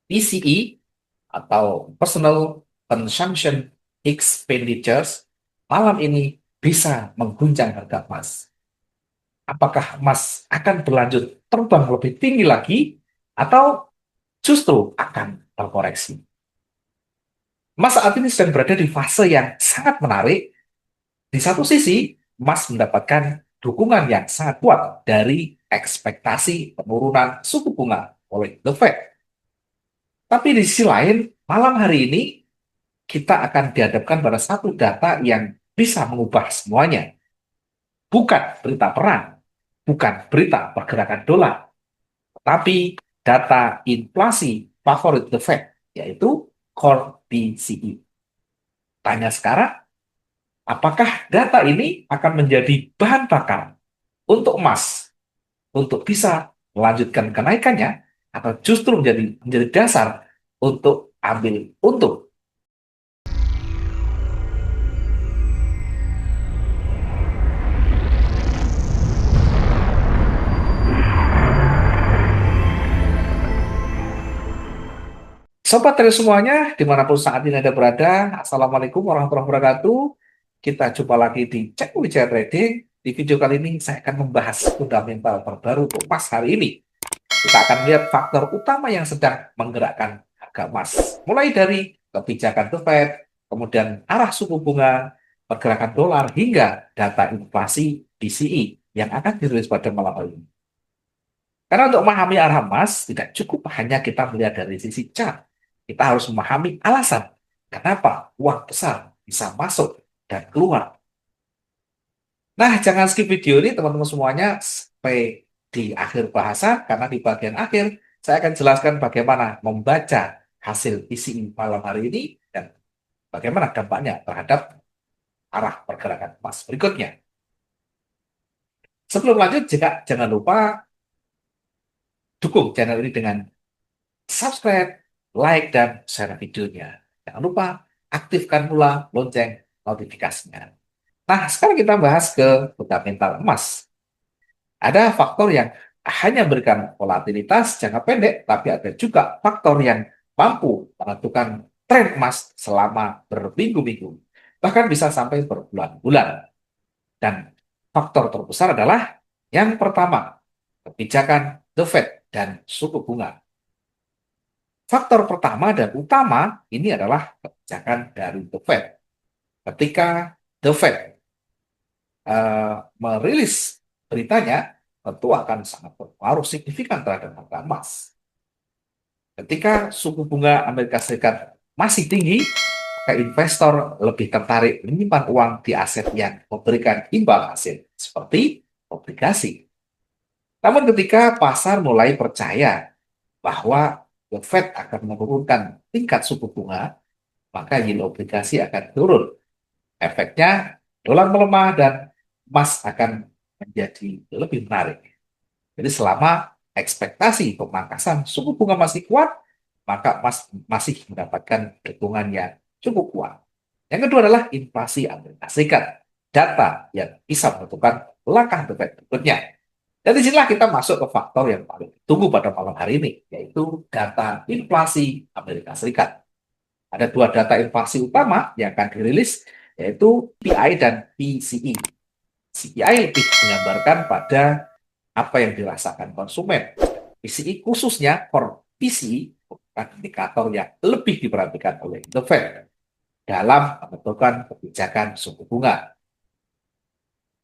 PCE atau Personal Consumption Expenditures malam ini bisa mengguncang harga emas. Apakah emas akan berlanjut terbang lebih tinggi lagi atau justru akan terkoreksi? Emas saat ini sedang berada di fase yang sangat menarik. Di satu sisi, emas mendapatkan dukungan yang sangat kuat dari ekspektasi penurunan suku bunga oleh The Fed. Tapi di sisi lain, malam hari ini kita akan dihadapkan pada satu data yang bisa mengubah semuanya. Bukan berita perang, bukan berita pergerakan dolar, tapi data inflasi favorit The Fed, yaitu Core PCE. Tanya sekarang, apakah data ini akan menjadi bahan bakar untuk emas untuk bisa melanjutkan kenaikannya atau justru menjadi dasar untuk ambil untung? Sobat dari semuanya, dimanapun saat ini Anda berada, Assalamualaikum warahmatullahi wabarakatuh. Kita jumpa lagi di Cek Wijaya Trading. Di video kali ini saya akan membahas fundamental terbaru untuk emas hari ini. Kita akan lihat faktor utama yang sedang menggerakkan harga emas. Mulai dari kebijakan The Fed, kemudian arah suku bunga, pergerakan dolar, hingga data inflasi PCE yang akan dirilis pada malam hari ini. Karena untuk memahami arah emas, tidak cukup hanya kita melihat dari sisi chart. Kita harus memahami alasan kenapa uang besar bisa masuk dan keluar. Nah, jangan skip video ini teman-teman semuanya sampai di akhir bahasan, karena di bagian akhir saya akan jelaskan bagaimana membaca hasil isi malam hari ini dan bagaimana dampaknya terhadap arah pergerakan emas berikutnya. Sebelum lanjut, jangan lupa dukung channel ini dengan subscribe, like, dan share videonya. Jangan lupa aktifkan pula lonceng notifikasinya. Nah, sekarang kita bahas ke fundamental emas. Ada faktor yang hanya memberikan volatilitas jangka pendek, tapi ada juga faktor yang mampu menentukan tren emas selama berminggu-minggu, bahkan bisa sampai berbulan-bulan. Dan faktor terbesar adalah yang pertama, kebijakan The Fed dan suku bunga. Faktor pertama dan utama ini adalah kebijakan dari The Fed. Ketika The Fed merilis beritanya, tentu akan sangat berpengaruh signifikan terhadap harga emas. Ketika suku bunga Amerika Serikat masih tinggi, maka investor lebih tertarik menyimpan uang di aset yang memberikan imbal hasil, seperti obligasi. Namun ketika pasar mulai percaya bahwa The Fed akan menurunkan tingkat suku bunga, maka yield obligasi akan turun. Efeknya dolar melemah dan emas akan menjadi lebih menarik. Jadi selama ekspektasi pemangkasan suku bunga masih kuat, maka emas masih mendapatkan dukungan yang cukup kuat. Yang kedua adalah inflasi Amerika Serikat. Data yang bisa menentukan langkah The Fed berikutnya. Dan disinilah kita masuk ke faktor yang paling ditunggu pada malam hari ini, yaitu data inflasi Amerika Serikat. Ada dua data inflasi utama yang akan dirilis, yaitu PI dan PCE. CPI lebih menggambarkan pada apa yang dirasakan konsumen. PCE khususnya core PCE merupakan indikator yang lebih diperhatikan oleh The Fed dalam menentukan kebijakan suku bunga.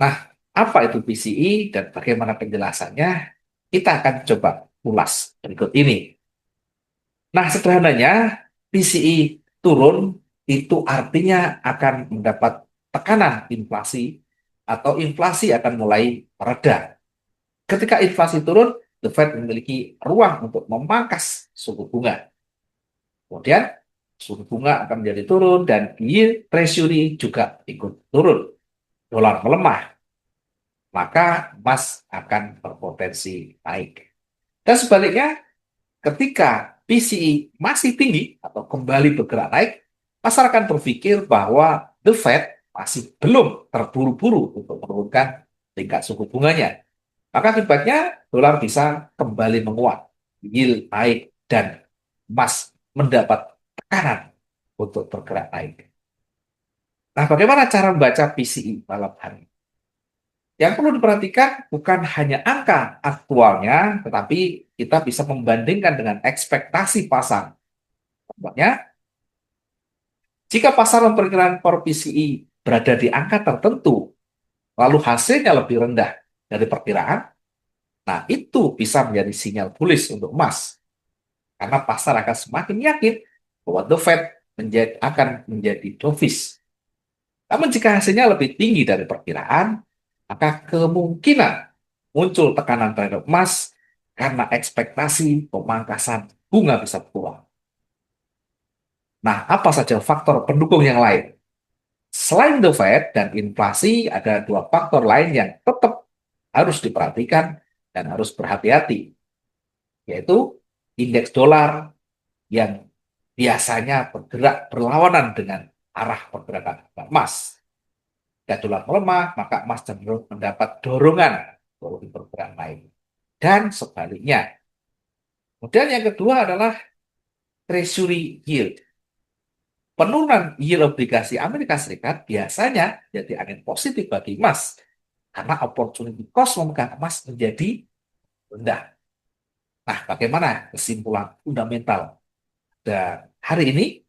Nah, apa itu PCE dan bagaimana penjelasannya? Kita akan coba ulas berikut ini. Nah, sederhananya, PCE turun itu artinya akan mendapat tekanan inflasi atau inflasi akan mulai mereda. Ketika inflasi turun, The Fed memiliki ruang untuk memangkas suku bunga. Kemudian, suku bunga akan menjadi turun dan yield treasury juga ikut turun. Dolar melemah, maka emas akan berpotensi naik. Dan sebaliknya, ketika PCE masih tinggi atau kembali bergerak naik, pasar akan berpikir bahwa The Fed masih belum terburu-buru untuk menurunkan tingkat suku bunganya. Maka akibatnya dolar bisa kembali menguat, yield naik, dan emas mendapat tekanan untuk bergerak naik. Nah, bagaimana cara membaca PCI malam hari? Yang perlu diperhatikan bukan hanya angka aktualnya, tetapi kita bisa membandingkan dengan ekspektasi pasar. Contohnya, jika pasar memperkirakan core PCI berada di angka tertentu, lalu hasilnya lebih rendah dari perkiraan, nah itu bisa menjadi sinyal bullish untuk emas. Karena pasar akan semakin yakin bahwa The Fed akan menjadi dovish. Namun jika hasilnya lebih tinggi dari perkiraan, maka kemungkinan muncul tekanan terhadap emas karena ekspektasi pemangkasan bunga bisa berkurang. Nah, apa saja faktor pendukung yang lain? Selain The Fed dan inflasi, ada dua faktor lain yang tetap harus diperhatikan dan harus berhati-hati, yaitu indeks dolar yang biasanya bergerak berlawanan dengan arah pergerakan emas. Jika dolar melemah, maka emas cenderung mendapat dorongan untuk bergerak naik. Dan sebaliknya. Kemudian yang kedua adalah treasury yield. Penurunan yield obligasi Amerika Serikat biasanya jadi angin positif bagi emas karena opportunity cost memegang emas menjadi rendah. Nah, bagaimana kesimpulan fundamental dan hari ini?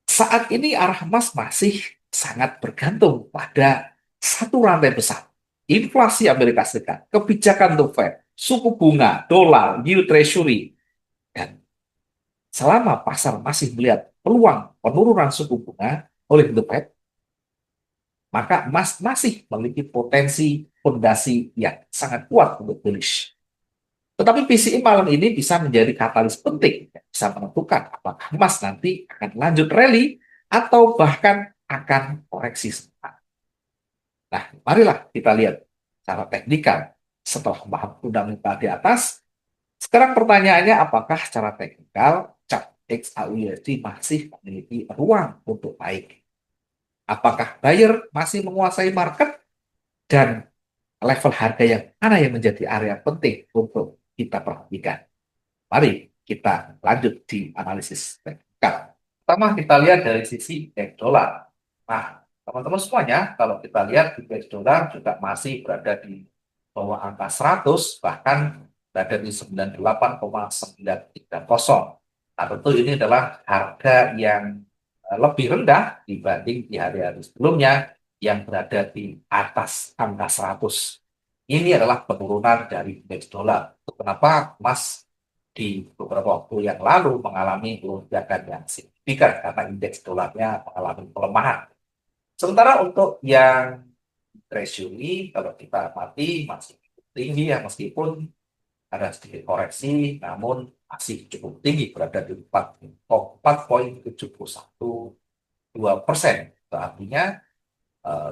Saat ini arah emas masih sangat bergantung pada satu rantai besar. Inflasi Amerika Serikat, kebijakan The Fed, suku bunga, dolar, yield treasury. Dan selama pasar masih melihat peluang penurunan suku bunga oleh The Fed, maka emas masih memiliki potensi fondasi yang sangat kuat untuk bullish. Tetapi PCI malam ini bisa menjadi katalis penting, bisa menentukan apakah emas nanti akan lanjut rally atau bahkan akan koreksi sebentar. Nah, marilah kita lihat secara teknikal setelah paham fundamental di atas. Sekarang pertanyaannya, apakah secara teknikal chart XAUUSD masih memiliki ruang untuk naik? Apakah buyer masih menguasai market dan level harga yang mana yang menjadi area penting untuk kita perhatikan? Mari kita lanjut di analisis teknikal. Pertama kita lihat dari sisi indeks dolar. Nah, teman-teman semuanya, kalau kita lihat indeks dolar juga masih berada di bawah angka 100, bahkan berada di 98,930. Nah, tentu ini adalah harga yang lebih rendah dibanding di hari-hari sebelumnya yang berada di atas angka 100. Ini adalah penurunan dari indeks dolar. Kenapa emas di beberapa waktu yang lalu mengalami lonjakan yang signifikan karena indeks dolarnya mengalami pelemahan. Sementara untuk yang treasury, kalau kita amati masih tinggi ya, meskipun ada sedikit koreksi, namun masih cukup tinggi, berada di 4,712%. Artinya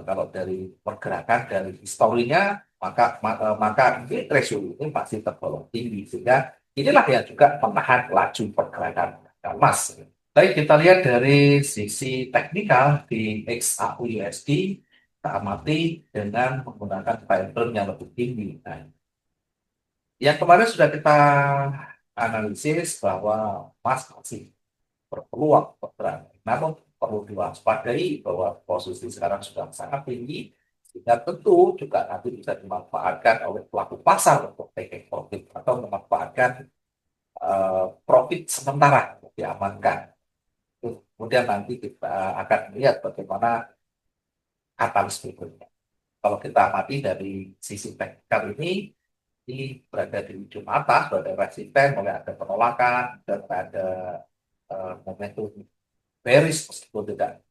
kalau dari pergerakan dari historinya, maka ini treasury ini pasti tergolong tinggi, sehingga inilah yang juga menahan laju pergerakan emas. Baik, kita lihat dari sisi teknikal di XAUUSD, kita amati dengan menggunakan time frame yang lebih tinggi. Nah, yang kemarin sudah kita analisis bahwa emas masih berpeluang bergerak. Namun perlu diwaspadai bahwa posisi sekarang sudah sangat tinggi, sehingga tentu juga nanti bisa dimanfaatkan oleh pelaku pasar untuk taking profit atau memanfaatkan profit sementara untuk diamankan. Kemudian nanti kita akan melihat bagaimana katalis berikutnya. Kalau kita amati dari sisi teknikal ini berada di ujung atas, berada resisten, mulai ada penolakan, dan ada momentum bearish meskipun tidak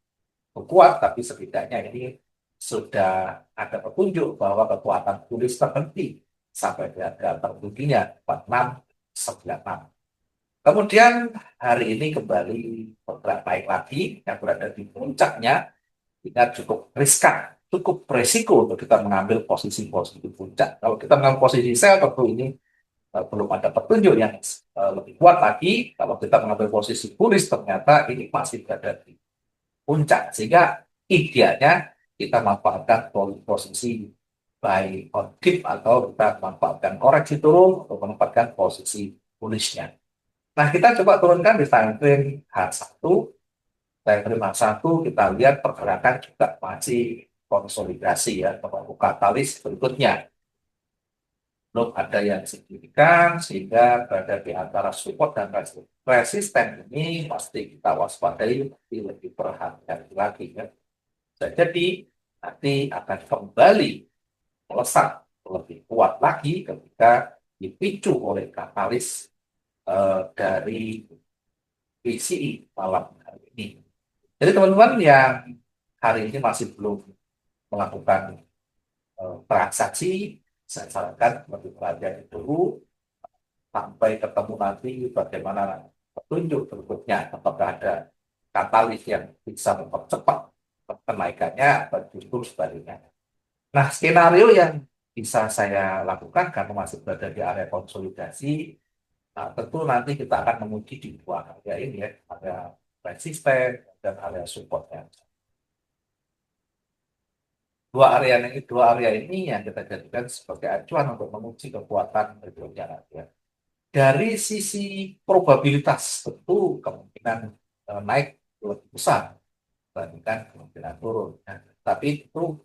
kuat, tapi setidaknya ini sudah ada petunjuk bahwa kekuatan bullish terhenti sampai di harga tertingginya 4696. Kemudian hari ini kembali bergerak naik lagi yang berada di puncaknya, tidak cukup riskan, cukup beresiko untuk kita mengambil posisi-posisi puncak. Kalau kita mengambil posisi sell, tentu ini belum ada petunjuk yang lebih kuat lagi. Kalau kita mengambil posisi bullish, ternyata ini masih berada di puncak. Sehingga idealnya kita manfaatkan posisi buy on dip atau kita manfaatkan koreksi turun untuk menempatkan posisi bullishnya. Nah, kita coba turunkan di time frame H1. Time frame H1 kita lihat pergerakan juga masih konsolidasi ya, atau katalis berikutnya. Belum ada yang signifikan sehingga berada di antara support dan resisten ini pasti kita waspadai, lebih perhatian lagi ya. Jadi nanti akan kembali melesat lebih kuat lagi ketika dipicu oleh katalis dari PCI malam hari ini. Jadi teman-teman yang hari ini masih belum melakukan transaksi, saya sarankan lebih berhati-hati dulu sampai ketemu nanti bagaimana petunjuk berikutnya, apakah ada katalis yang bisa mempercepat kenaikannya atau justru sebaliknya. Nah, skenario yang bisa saya lakukan karena masih berada di area konsolidasi, nah, tentu nanti kita akan menguji di dua area ini ya, area resisten dan area supportnya. Dua area ini yang kita jadikan sebagai acuan untuk menguji kekuatan berikutnya nanti ya. Dari sisi probabilitas tentu kemungkinan naik lebih besar dibandingkan kemungkinan turun. Nah, tapi itu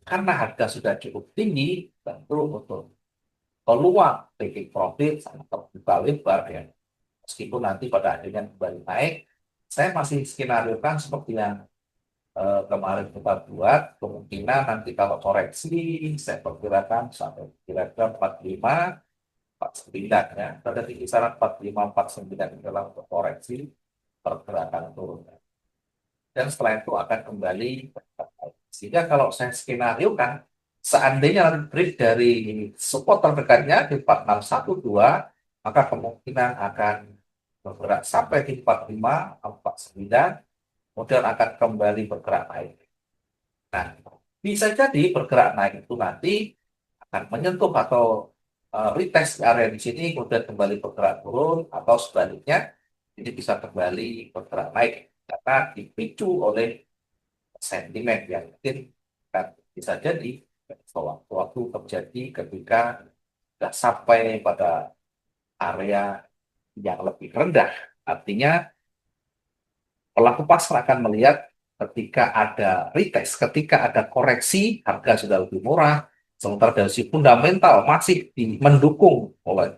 karena harga sudah cukup tinggi, tentu untuk peluang taking profit sangat terbuka lebar ya. Meskipun nanti pada akhirnya kembali naik, saya masih skenario kan seperti yang kemarin kita buat, kemungkinan nanti kalau koreksi, saya perkirakan sampai kira-kira 45, 49 ya. Pada di kisaran 45, 49 dalam untuk koreksi pergerakan turun. Dan setelah itu akan kembali berkembang. Sehingga kalau saya skenario kan, seandainya break dari support terdekatnya di 4612, maka kemungkinan akan bergerak sampai di 45, 49, kemudian akan kembali bergerak naik. Nah, bisa jadi bergerak naik itu nanti akan menyentuh atau retest area di sini, kemudian kembali bergerak turun, atau sebaliknya, ini bisa kembali bergerak naik karena dipicu oleh sentimen yang mungkin kan bisa jadi waktu terjadi ketika sudah sampai pada area yang lebih rendah. Artinya pelaku pasar akan melihat ketika ada retest, ketika ada koreksi, harga sudah lebih murah, sementara dari sisi fundamental masih mendukung oleh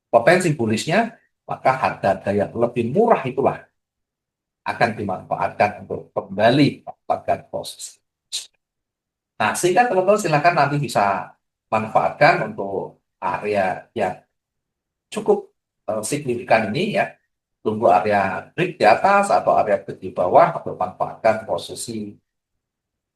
potensi bullishnya, maka harga-harga yang lebih murah itulah akan dimanfaatkan untuk kembali mendapatkan posisi. Nah, sehingga teman-teman silakan nanti bisa manfaatkan untuk area yang cukup signifikan ini ya, tunggu area break di atas atau area break di bawah untuk manfaatkan posisi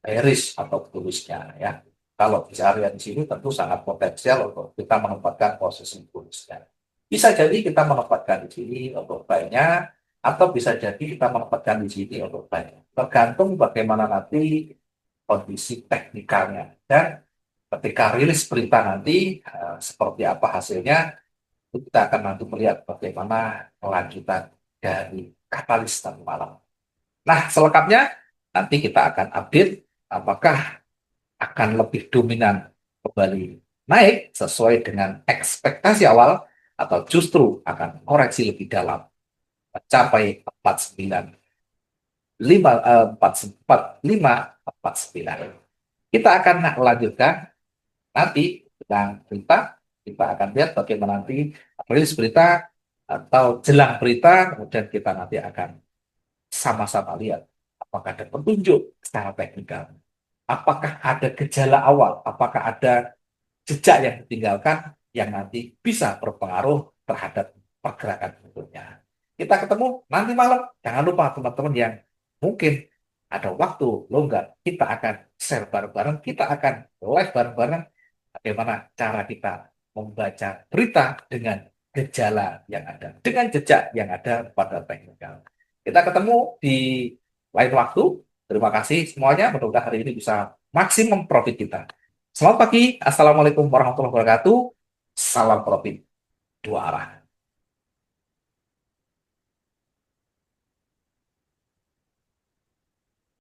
bearish atau tulisnya ya. Kalau di area di sini tentu sangat potensial untuk kita menempatkan posisi tulisnya. Bisa jadi kita menempatkan di sini untuk buy-nya, atau bisa jadi kita menempatkan di sini untuk buy-nya. Tergantung bagaimana nanti kondisi teknikalnya. Dan ketika rilis berita nanti seperti apa hasilnya, kita akan nanti melihat bagaimana kelanjutan dari katalis tadi malam. Nah, selengkapnya nanti kita akan update apakah akan lebih dominan kembali naik sesuai dengan ekspektasi awal atau justru akan koreksi lebih dalam mencapai 45, 49. Kita akan lanjutkan nanti tentang berita. Kita akan lihat bagaimana nanti rilis berita atau jelang berita, kemudian kita nanti akan sama-sama lihat apakah ada petunjuk secara teknikal, apakah ada gejala awal, apakah ada jejak yang ditinggalkan yang nanti bisa berpengaruh terhadap pergerakan berikutnya. Kita ketemu nanti malam. Jangan lupa teman-teman yang mungkin ada waktu longgar, kita akan share bareng-bareng, kita akan live bareng-bareng bagaimana cara kita membaca berita dengan gejala yang ada, dengan jejak yang ada pada teknikal. Kita ketemu di lain waktu. Terima kasih semuanya. Mudah-mudahan hari ini bisa maksimum profit kita. Selamat pagi. Assalamualaikum warahmatullahi wabarakatuh. Salam profit dua arah.